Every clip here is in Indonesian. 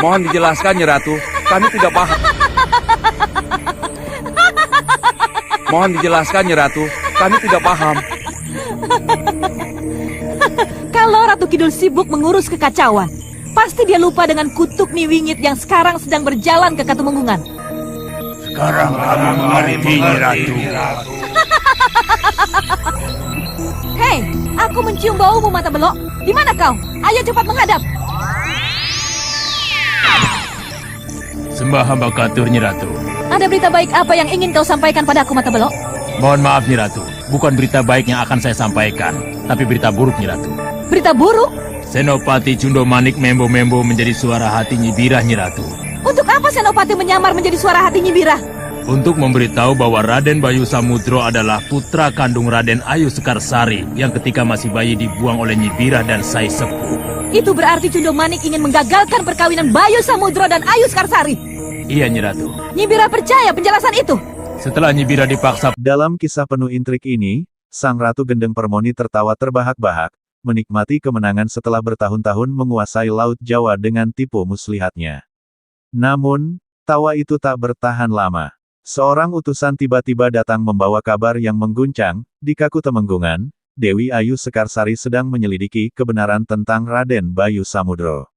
Mohon dijelaskan, Nyi Ratu. Kami tidak paham. Mohon dijelaskan, Nyi Ratu. Kami tidak paham. Kalau Ratu Kidul sibuk mengurus kekacauan, pasti dia lupa dengan kutuk Nyi Wingit yang sekarang sedang berjalan ke Katumenggungan. Sekarang kamu mengerti, Nyi Ratu. Hei, aku mencium baumu, Mata Belok. Di mana kau? Ayo cepat menghadap. Sembah hamba katur, Nyi Ratu. Ada berita baik apa yang ingin kau sampaikan padaku, Mata Belok? Mohon maaf, Nyi Ratu. Bukan berita baik yang akan saya sampaikan, tapi berita buruk, Nyi Ratu. Berita buruk? Senopati Cundomanik Membo-Membo menjadi suara hati Nyi Birah, Nyi Ratu. Untuk apa Senopati menyamar menjadi suara hati Nyi Birah? Untuk memberitahu bahwa Raden Bayu Samudro adalah putra kandung Raden Ayu Sekarsari yang ketika masih bayi dibuang oleh Nyi Birah dan Sai Sepuh. Itu berarti Cundomanik ingin menggagalkan perkawinan Bayu Samudro dan Ayu Sekarsari. Iya, Nyi Ratu. Nyi Birah percaya penjelasan itu? Setelah Nyi Birah dipaksa... Dalam kisah penuh intrik ini, Sang Ratu Gendeng Permoni tertawa terbahak-bahak, menikmati kemenangan setelah bertahun-tahun menguasai Laut Jawa dengan tipu muslihatnya. Namun, tawa itu tak bertahan lama. Seorang utusan tiba-tiba datang membawa kabar yang mengguncang. Di Kakutemenggungan, Dewi Ayu Sekarsari sedang menyelidiki kebenaran tentang Raden Bayu Samudro.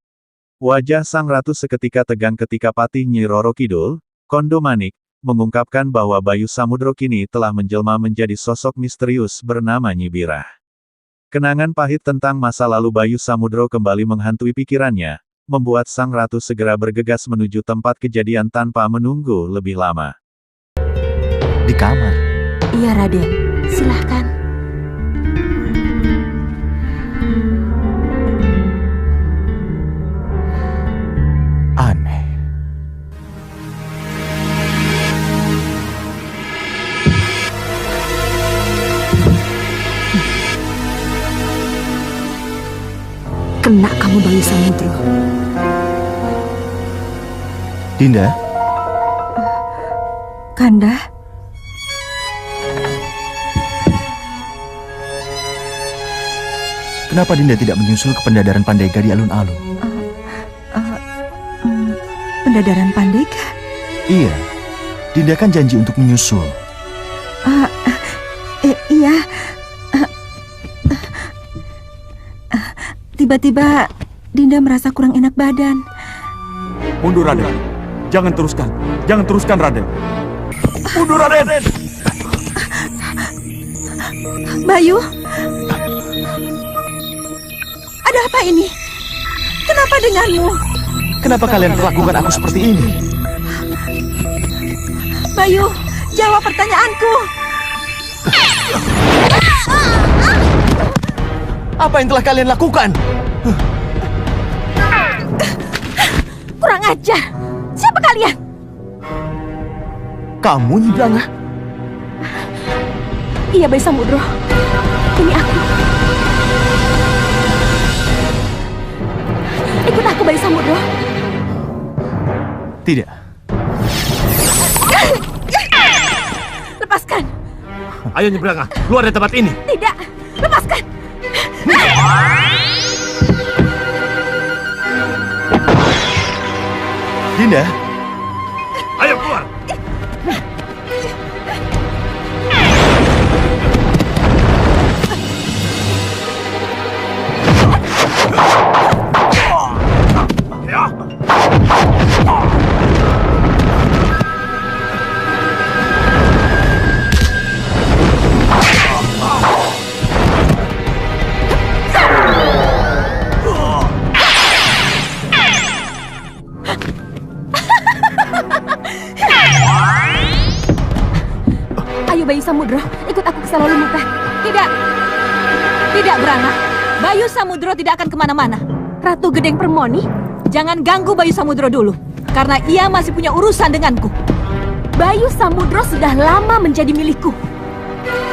Wajah Sang Ratu seketika tegang ketika Patih Nyi Roro Kidul, Kondomanik, mengungkapkan bahwa Bayu Samudro kini telah menjelma menjadi sosok misterius bernama Nyi Birah. Kenangan pahit tentang masa lalu Bayu Samudro kembali menghantui pikirannya, membuat Sang Ratu segera bergegas menuju tempat kejadian tanpa menunggu lebih lama. Di kamar. Iya, Raden. Silahkan. Aneh. Kena kamu Bayu Samudro. Dinda, Kanda. kenapa Dinda tidak menyusul ke pendadaran Pandega di alun-alun? Pendadaran Pandega? Iya, Dinda kan janji untuk menyusul. Iya. Tiba-tiba Dinda merasa kurang enak badan. Mundur, Raden. Jangan teruskan. Jangan teruskan, Raden. Mundur, Raden. Bayu? Ada apa ini? Kenapa denganmu? Kenapa kalian perlakukan aku seperti ini? Bayu, jawab pertanyaanku. Apa yang telah kalian lakukan? Kurang ajar. Siapa kalian? Kamu, Nyi Blanga? Iya, Bayu Samudro. Ini aku. Ikut aku, Bayu Samudro. Tidak. Lepaskan. Ayo, Nyi Blanga, keluar dari tempat ini. Tidak. Lepaskan. Dinda, Ayo keluar. Ayo Bayu Samudro, ikut aku ke Selalu Muka. Tidak. Tidak, Branga. Bayu Samudro tidak akan kemana-mana. Ratu Gedeng Permoni, Jangan ganggu Bayu Samudro dulu, karena ia masih punya urusan denganku. Bayu Samudro sudah lama menjadi milikku.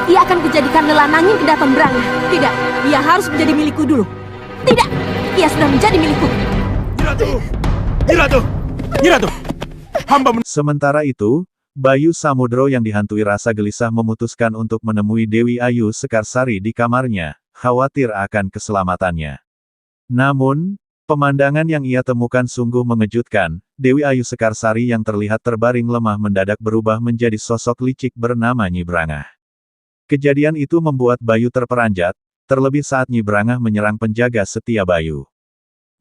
Ia akan kujadikan lelanangin ke Daton Branga. Tidak, ia harus menjadi milikku dulu. Tidak, ia sudah menjadi milikku. Nyi Ratu! Hamba Sementara itu, Bayu Samudro yang dihantui rasa gelisah memutuskan untuk menemui Dewi Ayu Sekarsari di kamarnya, khawatir akan keselamatannya. Namun, pemandangan yang ia temukan sungguh mengejutkan. Dewi Ayu Sekarsari yang terlihat terbaring lemah mendadak berubah menjadi sosok licik bernama Nyi Brangah. Kejadian itu membuat Bayu terperanjat, terlebih saat Nyi Brangah menyerang penjaga setia Bayu.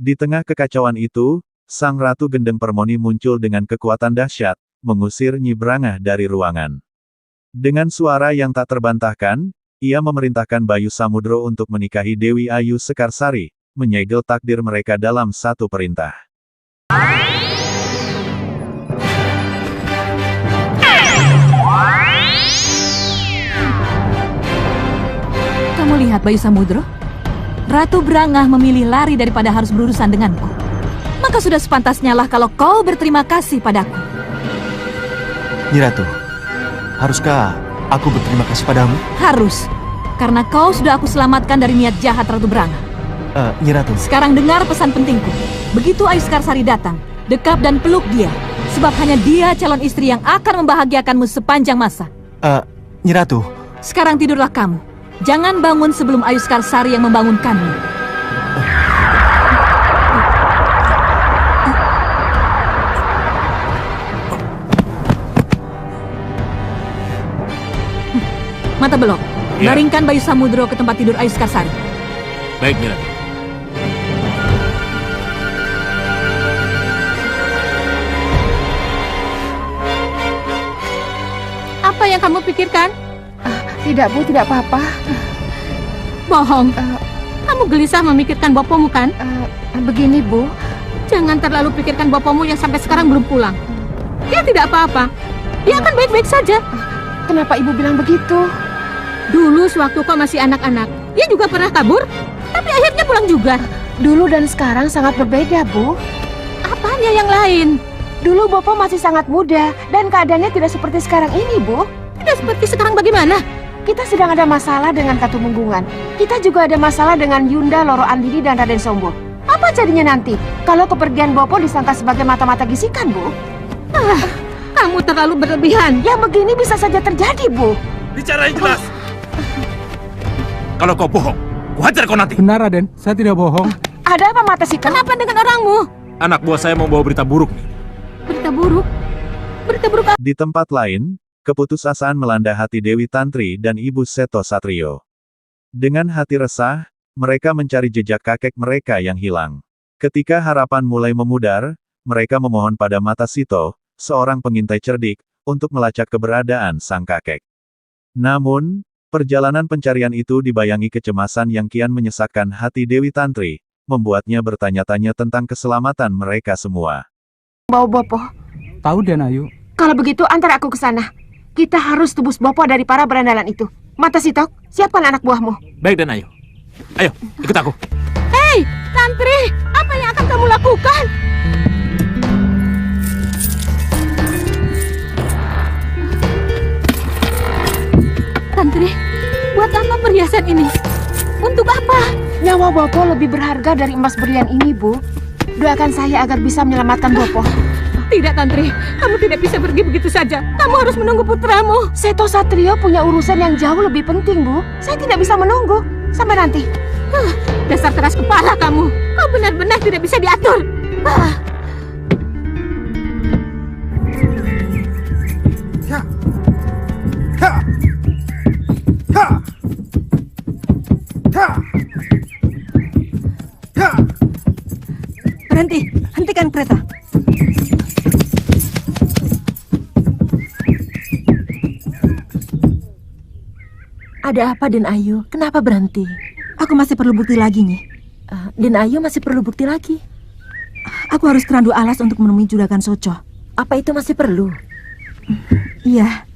Di tengah kekacauan itu, Sang Ratu Gendeng Permoni muncul dengan kekuatan dahsyat, mengusir Nyi Brangah dari ruangan. Dengan suara yang tak terbantahkan, ia memerintahkan Bayu Samudro untuk menikahi Dewi Ayu Sekarsari, menyegel takdir mereka dalam satu perintah. Kamu lihat Bayu Samudro? Ratu Brangah memilih lari daripada harus berurusan denganku. Maka sudah sepantasnya lah kalau kau berterima kasih padaku. Nyi Ratu, haruskah aku berterima kasih padamu? Harus, karena kau sudah aku selamatkan dari niat jahat Ratu Brangah. Nyi Ratu. Sekarang dengar pesan pentingku. Begitu Ayu Sekarsari datang, dekap dan peluk dia. Sebab hanya dia calon istri yang akan membahagiakanmu sepanjang masa. Nyi Ratu. Sekarang tidurlah kamu. Jangan bangun sebelum Ayu Sekarsari yang membangunkanmu. Mata belok. Ya. Baringkan Bayu Samudro ke tempat tidur Ayu Sekarsari. Baik, Nyi Ratu. Apa yang kamu pikirkan? Tidak Bu, tidak apa-apa. Bohong. Kamu gelisah memikirkan bopomu kan? Begini Bu, Jangan terlalu pikirkan bopomu yang sampai sekarang belum pulang. Dia tidak apa-apa. Dia akan baik-baik saja. kenapa Ibu bilang begitu? Dulu sewaktu kau masih anak-anak, dia juga pernah kabur, tapi akhirnya pulang juga. Dulu dan sekarang sangat berbeda Bu. Apanya yang lain? Dulu Bopo masih sangat muda dan keadaannya tidak seperti sekarang ini Bu. Tidak seperti sekarang bagaimana? Kita sedang ada masalah dengan Katumenggungan. Kita juga ada masalah dengan Yunda, Loro Andini, dan Raden Sombo. Apa jadinya nanti kalau kepergian Bopo disangka sebagai mata-mata bisikan Bu? Kamu terlalu berlebihan. Yang begini bisa saja terjadi Bu. Bicara yang jelas. Kalau kau bohong, kuhajar kau nanti. Benar, Raden. Saya tidak bohong. Ada apa mata sikap? Kenapa dengan orangmu? Anak buah saya membawa berita buruk nih. Berita buruk? Berita buruk apa? Di tempat lain, keputusasaan melanda hati Dewi Tantri dan Ibu Seto Satrio. Dengan hati resah, mereka mencari jejak kakek mereka yang hilang. Ketika harapan mulai memudar, mereka memohon pada Mata Sito, seorang pengintai cerdik, untuk melacak keberadaan sang kakek. Namun, perjalanan pencarian itu dibayangi kecemasan yang kian menyesakkan hati Dewi Tantri, membuatnya bertanya-tanya tentang keselamatan mereka semua. Bau Bopo. Tahu Dan Ayu. Kalau begitu antar aku ke sana. Kita harus tebus Bopo dari para berandalan itu. Mata Sitok, siapkan anak buahmu. Baik, Dan Ayu. Ayo, ikut aku. Hei, Tantri, apa yang akan kamu lakukan? Tantri, buat apa perhiasan ini? Untuk apa? Nyawa Bopo lebih berharga dari emas berlian ini, Bu. Doakan saya agar bisa menyelamatkan Bopo. Tidak, Tantri. Kamu tidak bisa pergi begitu saja. Kamu harus menunggu putramu. Seto Satrio punya urusan yang jauh lebih penting, Bu. Saya tidak bisa menunggu. Sampai nanti. Dasar keras kepala kamu. Kau benar-benar tidak bisa diatur. Berhenti, hentikan kereta. Ada apa, Den Ayu? Kenapa berhenti? Aku masih perlu bukti lagi, Nyi. Den Ayu masih perlu bukti lagi. Aku harus ke Randu Alas untuk menemui Juragan Soco. Apa itu masih perlu? Iya.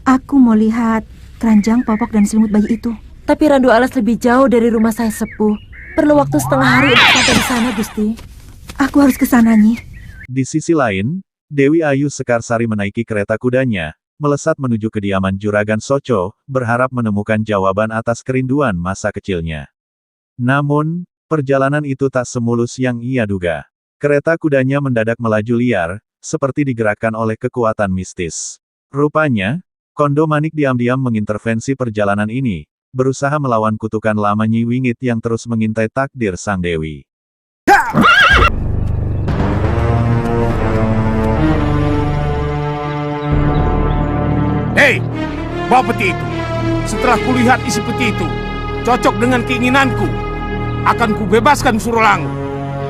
Aku mau lihat keranjang, popok, dan selimut bayi itu. Tapi Randu Alas lebih jauh dari rumah saya sepuh. Perlu waktu setengah hari untuk sampai di sana, Gusti. Aku harus ke sana, Nyi. Di sisi lain, Dewi Ayu Sekarsari menaiki kereta kudanya, melesat menuju kediaman Juragan Soco, berharap menemukan jawaban atas kerinduan masa kecilnya. Namun, perjalanan itu tak semulus yang ia duga. Kereta kudanya mendadak melaju liar, seperti digerakkan oleh kekuatan mistis. Rupanya, Kondo Manik diam-diam mengintervensi perjalanan ini, berusaha melawan kutukan lama Nyi Wingit yang terus mengintai takdir sang dewi. Hei, bawa peti itu. Setelah kulihat isi peti itu, cocok dengan keinginanku, akan kubebaskan Surolango.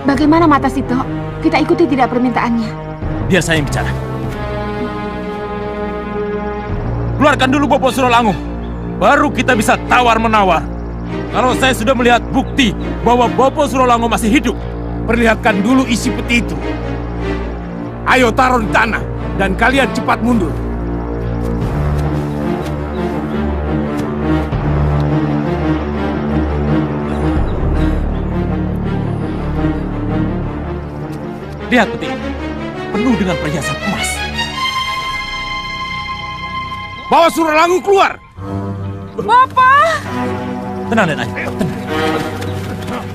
Bagaimana Mata Sito? Kita ikuti tidak permintaannya. Biar saya yang bicara. Keluarkan dulu Bopo Surolango. Baru kita bisa tawar-menawar. Kalau saya sudah melihat bukti bahwa Bopo Surolango masih hidup. Perlihatkan dulu isi peti itu. Ayo taruh di tanah, dan kalian cepat mundur. Lihat peti ini. Penuh dengan perhiasan emas. Bawa Surolango keluar! Bapak! Tenang, Den Ayu. Tenang.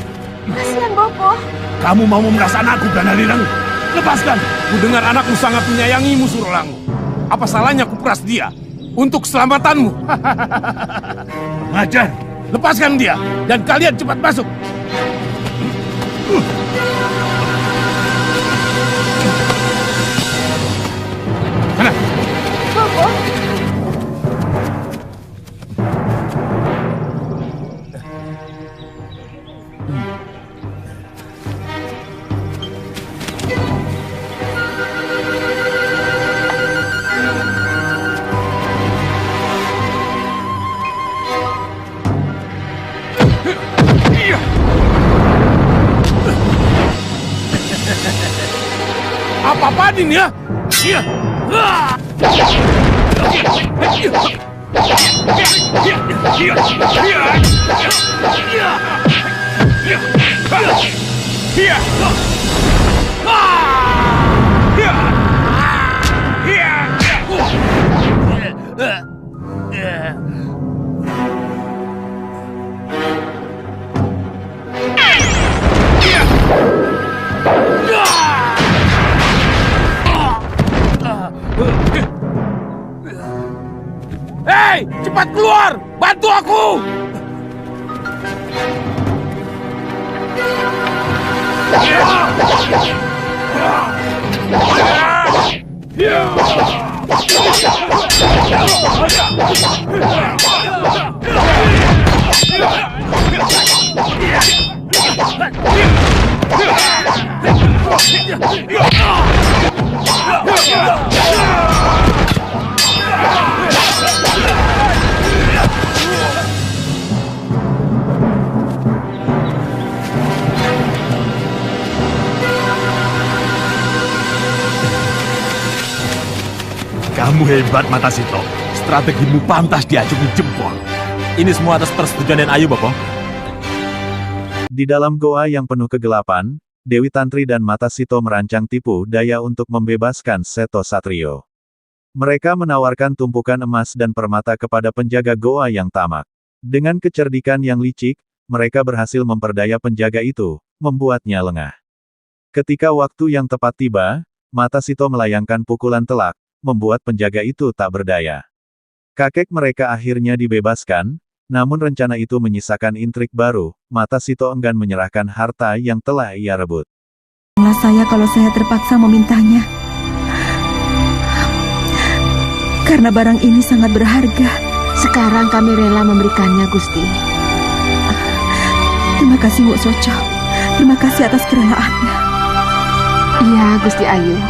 Kasihan Bopo. Kamu mau memeras anakku, Ganalirang? Lepaskan! Ku dengar anakmu sangat menyayangimu, Surolango. Apa salahnya ku peras dia? Untuk keselamatanmu. Ngajar! Lepaskan dia, dan kalian cepat masuk. Mana? Bopo. Apa-apaan ini ya? Iya. Hei, cepat keluar! Bantu aku! Kamu hebat, Mata Sito. Strategimu pantas diacungi jempol. Ini semua atas persetujuan Den Ayu, Bopo. Di dalam goa yang penuh kegelapan, Dewi Tantri dan Mata Sito merancang tipu daya untuk membebaskan Seto Satrio. Mereka menawarkan tumpukan emas dan permata kepada penjaga goa yang tamak. Dengan kecerdikan yang licik, mereka berhasil memperdaya penjaga itu, membuatnya lengah. Ketika waktu yang tepat tiba, Mata Sito melayangkan pukulan telak, membuat penjaga itu tak berdaya. Kakek mereka akhirnya dibebaskan, namun rencana itu menyisakan intrik baru. Mata Sito enggan menyerahkan harta yang telah ia rebut. Tolonglah saya kalau saya terpaksa memintanya. Karena barang ini sangat berharga. Sekarang kami rela memberikannya, Gusti. Terima kasih, Wuk Soco. Terima kasih atas kerelaannya. Iya, Gusti Ayu.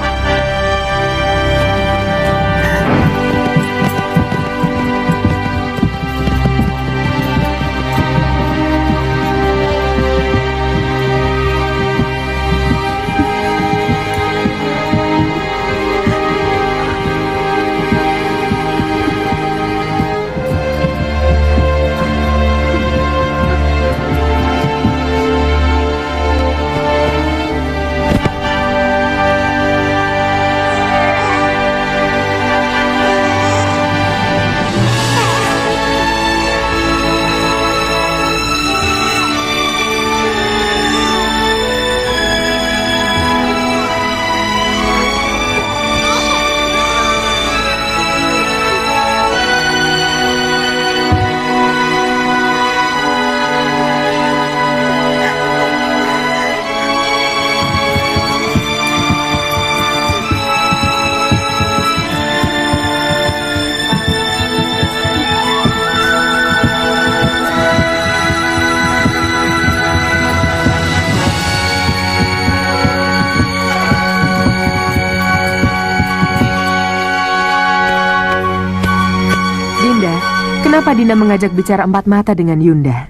Kenapa Dinda mengajak bicara empat mata dengan Yunda?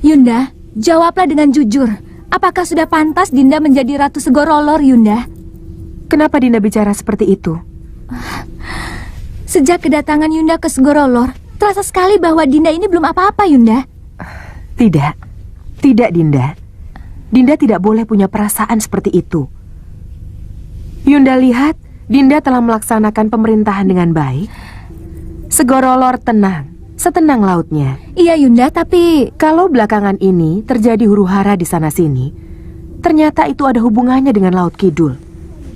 Yunda, jawablah dengan jujur. Apakah sudah pantas Dinda menjadi Ratu Segorolor, Yunda? Kenapa Dinda bicara seperti itu? Sejak kedatangan Yunda ke Segorolor, terasa sekali bahwa Dinda ini belum apa-apa, Yunda. Tidak. Tidak, Dinda. Dinda tidak boleh punya perasaan seperti itu. Yunda lihat, Dinda telah melaksanakan pemerintahan dengan baik. Segorolor tenang, setenang lautnya. Iya, Yunda, tapi Kalau belakangan ini terjadi huru-hara di sana-sini, ternyata itu ada hubungannya dengan Laut Kidul.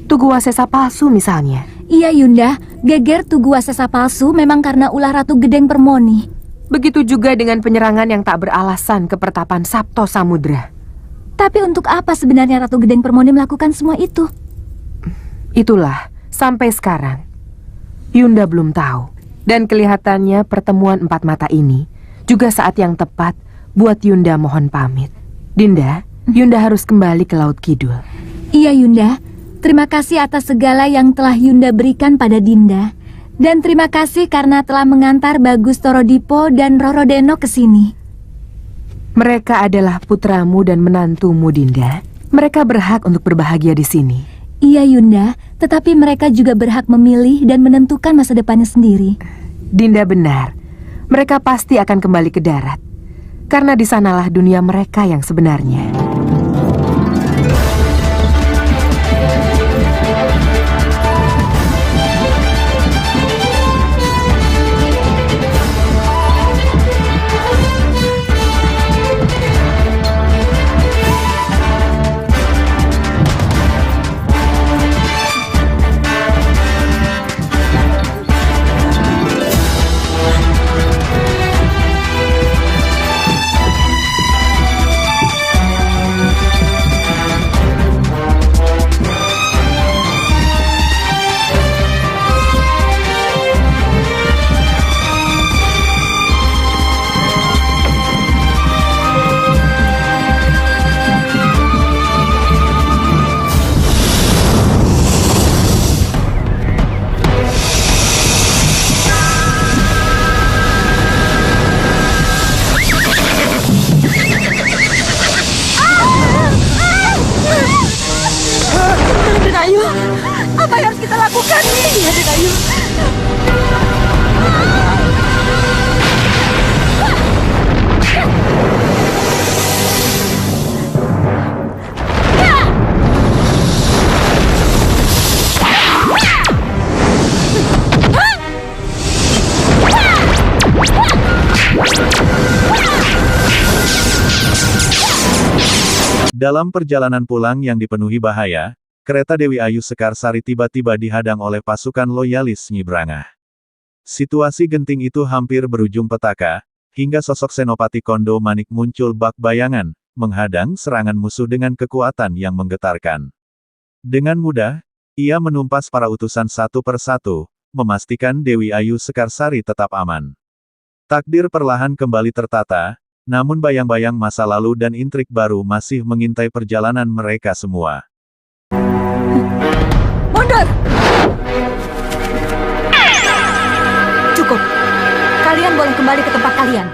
Tugu Wasesa palsu misalnya. iya, Yunda, geger Tugu Wasesa palsu memang karena ulah Ratu Gedeng Permoni. Begitu juga dengan penyerangan yang tak beralasan ke pertapan Sabto Samudra. Tapi untuk apa sebenarnya Ratu Gedeng Permoni melakukan semua itu? Itulah, sampai sekarang Yunda belum tahu. Dan kelihatannya pertemuan empat mata ini juga saat yang tepat buat Yunda mohon pamit. Dinda, Yunda harus kembali ke Laut Kidul. Iya, Yunda. Terima kasih atas segala yang telah Yunda berikan pada Dinda. Dan terima kasih karena telah mengantar Bagus Torodipo dan Roro Deno ke sini. Mereka adalah putramu dan menantumu, Dinda. Mereka berhak untuk berbahagia di sini. Iya, Yunda. Tetapi mereka juga berhak memilih dan menentukan masa depannya sendiri. Dinda benar. Mereka pasti akan kembali ke darat. Karena di sanalah dunia mereka yang sebenarnya. Apa yang harus kita lakukan nih? Iya, Denayu. Dalam perjalanan pulang yang dipenuhi bahaya, kereta Dewi Ayu Sekarsari tiba-tiba dihadang oleh pasukan loyalis Nyi Brangah. Situasi genting itu hampir berujung petaka, hingga sosok Senopati Kondo Manik muncul bak bayangan, menghadang serangan musuh dengan kekuatan yang menggetarkan. Dengan mudah, ia menumpas para utusan satu persatu, memastikan Dewi Ayu Sekarsari tetap aman. Takdir perlahan kembali tertata, namun bayang-bayang masa lalu dan intrik baru masih mengintai perjalanan mereka semua. Mundur! Cukup. Kalian boleh kembali ke tempat kalian.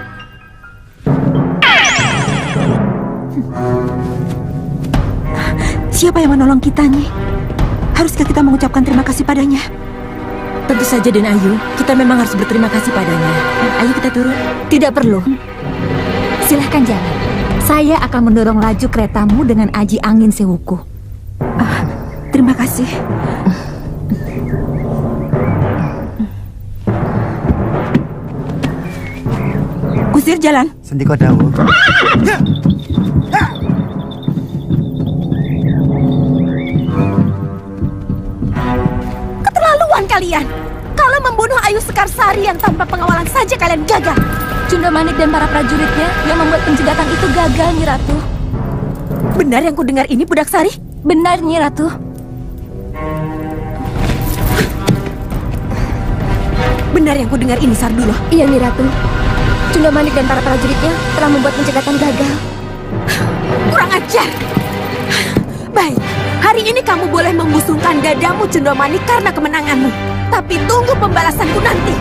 Siapa yang menolong kita, Nyi? Haruskah kita mengucapkan terima kasih padanya? Tentu saja, Den Ayu. Kita memang harus berterima kasih padanya. Ayo kita turun. Tidak perlu. Silahkan jalan. Saya akan mendorong laju keretamu dengan aji angin Sewuku. Terima kasih. Kusir jalan. Sendiko dawu. Keterlaluan kalian. Kalau membunuh Ayu Sekarsari yang tanpa pengawalan saja kalian gagal. Cundomanik dan para prajuritnya yang membuat penjegatan itu gagal, Nyi Ratu. Benar yang kudengar ini, Budak Sari? Benar, Nyi Ratu. Benar yang kudengar ini, Sarduloh? Iya, Nyi Ratu. Cundomanik dan para prajuritnya telah membuat penjegatan gagal. Kurang ajar! Baik, hari ini kamu boleh membusungkan dadamu, Cundomanik, karena kemenanganmu. Tapi tunggu pembalasanku nanti.